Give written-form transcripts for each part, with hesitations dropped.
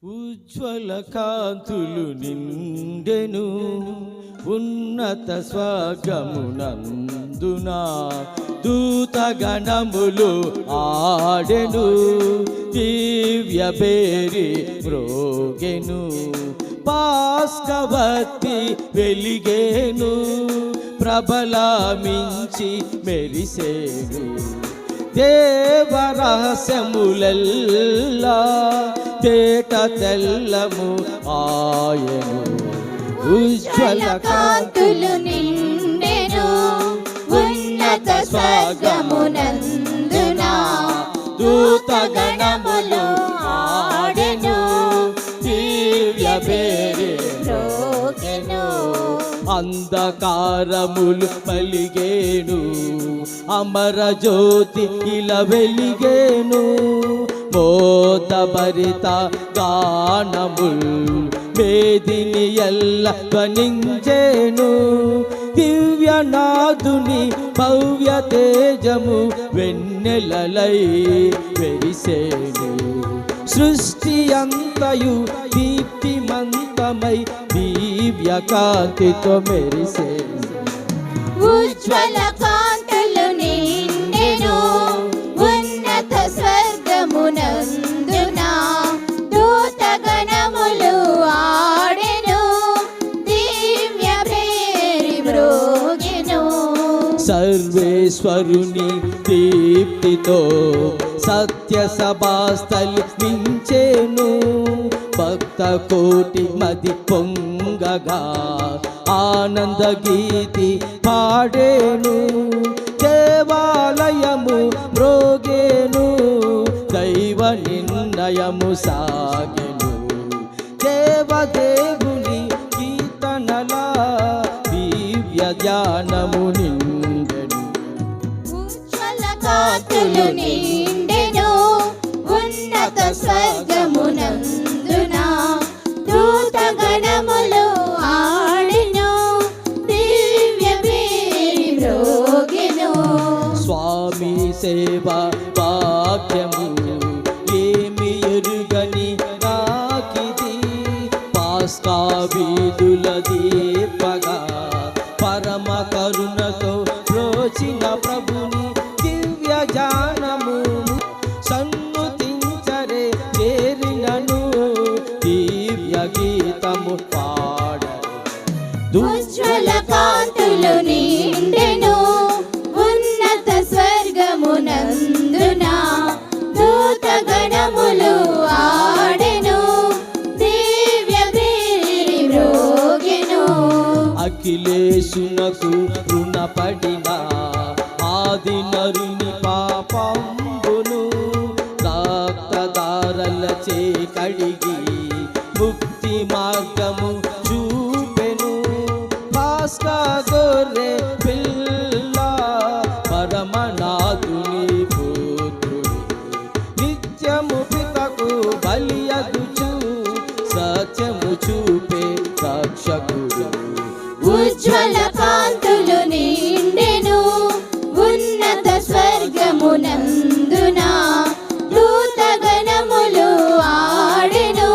ఉజ్వల కాంతులు నిండెను ఉన్నత స్వర్గమునందున దూతగణములు ఆడెను దివ్య బేరి మ్రోగెను పాస్కవతి వెలిగేను ప్రబలమించి మెరిసేను దేవరహస్యములెల్లా తేట తెల్లము ఆయను ఉజ్వల కాంతులు నిండెను ఉన్నత స్వర్గమునందున దూతగణములు ఆడెను దివ్య బేరి మ్రోగెను అంధకారములు పలిగేను అమర జ్యోతి ఇలా వెలిగేను మోతభరిత గానములు వేదిని ఎల్ల ధ్వనించేను దివ్యనాథుని భవ్య తేజము వెన్నెలలై వెరిసేను సృష్టి అంతయు దీప్తిమంతమై దివ్య కాంతితో మెరిసేను ఉజ్వల కాంతులు నిండెను ఉన్నత స్వర్గమునందున దూతగణములు ఆడెను దివ్య బేరి మ్రోగెను సర్వేశ్వరుని దీప్తితో సత్య సభాస్థలి మించెను భక్త కోటి మది పొంగగా ఆనంద గీతి పాడేను దేవాలయము మ్రోగేను దైవ నిర్ణయము సాగెను దేవదేవుని కీర్తనల దివ్య ధ్యానము నిండెను ఉజ్వల కాంతులు నిండెను ఉన్నత స్వర్గమునందున దూతగణములు ఆడెను దివ్య బేరి మ్రోగెను స్వామి సేవ వాక్యము ఏమి ఎరుగని నాకిది పాస్కా వీధుల దీపగా పరమ కరుణతో రోచిన ప్రభుని దివ్య జానము సన్నుతించరే చేరినను దివ్య గీతము ఉజ్వల కాంతులు నిండెను ఉన్నత స్వర్గమునందున దూతగణములు ఆడెను దివ్య బేరి మ్రోగెను అఖిలేశునకు రుణపడిన ఆది నరుని పాపంబును రక్తధారలచే కడిగి ముక్తి మార్గము చూపెను పాస్కా గొర్రె పిల్ల పరమనాథుని పుత్రుడు నిత్యము పితకు బలియగుచు సత్యము చూపే రక్షకుడు ఉజ్వల కాంతులు నిండెను ఉన్నత స్వర్గమునందున దూతగణములు ఆడెను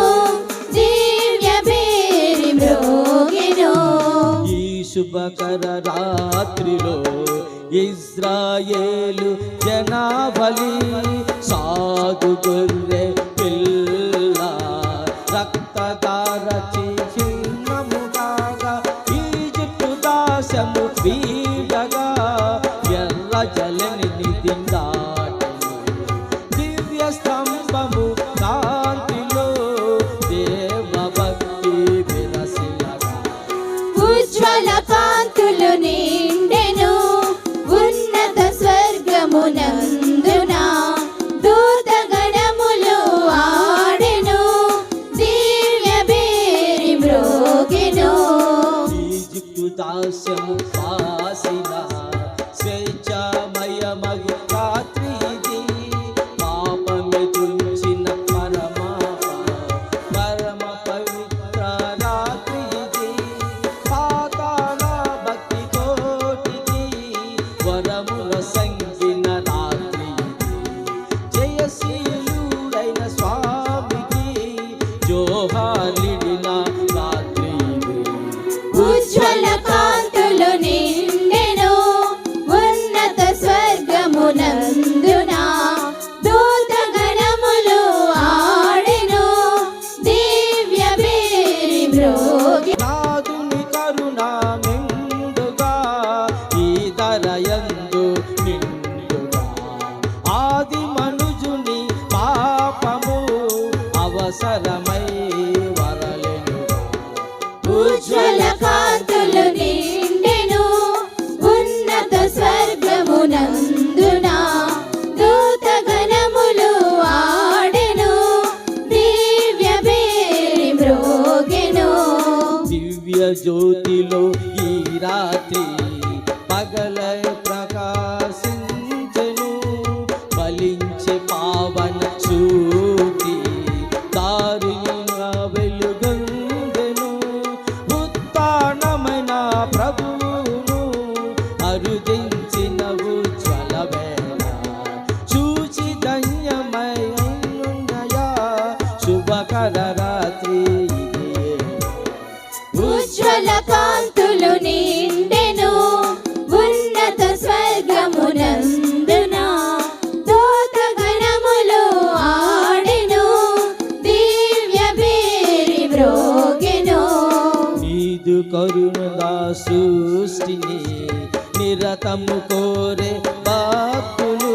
దివ్య బేరి మ్రోగెను ఈ శుభకర రాత్రిలో ఇజ్రాయేలు జనాబలి సాధు గొర్రె పిల్ల రక్తధార చిహ్నము కాగా ఈజిప్టు దాసము వీడగా ఎర్ర జలని నిదిందాటను దివ్య స్తంభము కాంతిలో దేవ భక్తి విరసిలగా ఉజ్వల కాంతులు నిండెను ఉన్నత స్వర్గమునందున దూతగణములు ఆడెను దివ్య బేరి మ్రోగెను ఈజిప్టు దాస్యము పాసిన స్వేచ్ఛామయమగు రాత్రి ఇది పాపమే తుంచిన పరమ పవిత్ర రాత్రి ఇది పాతాళ భక్తి కోటికి వరముల సంగిన రాత్రి ఇది జయశీలుడైన స్వామికి జోహాలిడిన రాత్రి ఇది. ఉజ్వల కాంతులు నిండెను ఉన్నత స్వర్గమునందున దూతగణములు ఆడెను దివ్య భేరి మ్రోగి నాదుని కరుణ మెండుగా ఈ ధరయందు నిండుగా ఆది మనుజుని పాపము అవసరమై వరలెనుగా. ఉజ్వల కాంతులు నిండెను ఉన్నత స్వర్గమునందున దూతగణములు ఆడెను దివ్య భేరి మ్రోగెను దివ్య జ్యోతిలో ఈ రాత్రి పగలై ప్రకాశించెను ఫలించే పావన చూటి దారిగా వెలుగొందెను. ఉత్థానమైన ప్రభువును అరుదించిన ఉజ్వల వేళ చూచి ధన్యమయ్యా శుభకర రాత్రి ఇదే. ఉజ్వల కాంతులు నిండెను ఉన్నత స్వర్గమునందున దూతగణములు ఆడెను దివ్య భేరి మ్రోగెను నీదు కరుణగా సృష్టిని నిరతము కోరే భక్తులు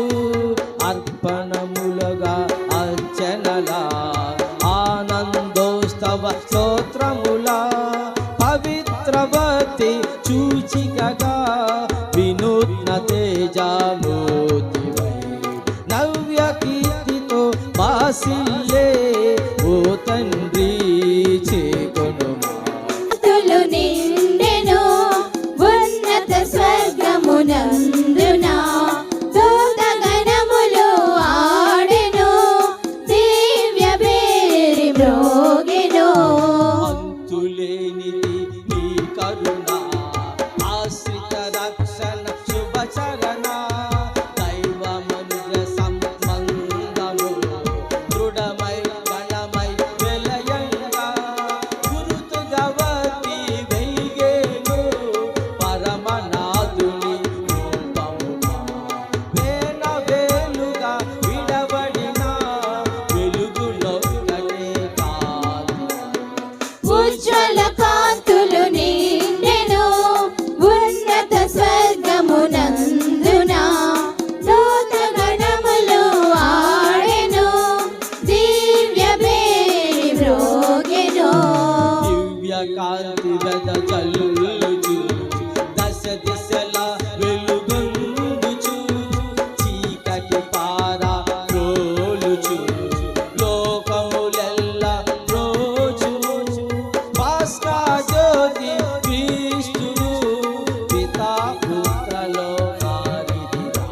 అర్పణములుగా అర్చనలా ఆనందోత్సవ స్తోత్రములా పవిత్ర భక్తి చూచికగా వినూత్న తేజమూర్తివై నవ్య కీర్తితో బాసిల్లే ఓ తండ్రి చేకొనుమా. కాంతులు నిండెను ఉన్నత స్వర్గమునందున దూతగణములు ఆడెను దివ్య భేరి మ్రోగెను అంతులేనిది నీ కరుణ ఆశ్రిత రక్షణ శుభచరణ దైవ మనుజ సంబంధము దృఢమై బలమై వెలయంగా గురుతుగా వర్తి వెలిగేను పరమనాథుని రూపముగా వేల వేలుగా విడబడిన వెలుగులొక్కటే కాదు. ఉజ్వల కాంతులు నిండెను ఉన్నత స్వర్గమునందున దూతగణములు ఆడెను దివ్య భేరి మ్రోగెను దివ్య కాంతి వెదజల్లుచు దశ దిశల వెలుగొందుచు చీకటి పారా రోలుచు లోకములెల్ల రోజు భాస్కర జ్యోతి క్రీస్తును పితా పుత్రలో మారిదిరా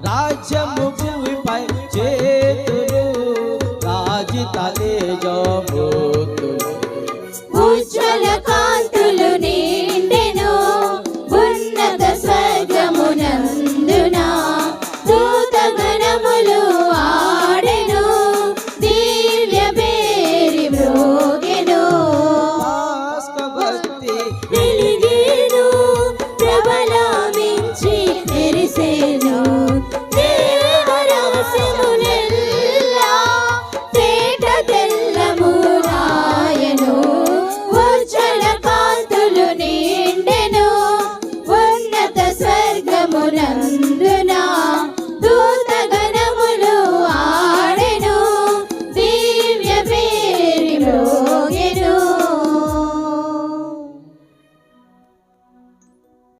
రాజ్యము భూమిపై చేతులు రాజిత తేజమూర్తులు. ఉజ్వల కాంతులు నిండెను ఉన్నత స్వర్గమునందున దూతగణములు ఆడెను దివ్య భేరి మ్రోగెను భాస్క భక్తి వెలిగేను ప్రబలమించి మెరిసెను దేవరహస్యములెల్లా తేట తెల్లమురాయెను ఉజ్వల కాంతులు నిండెను ఉన్నత స్వర్గమునందున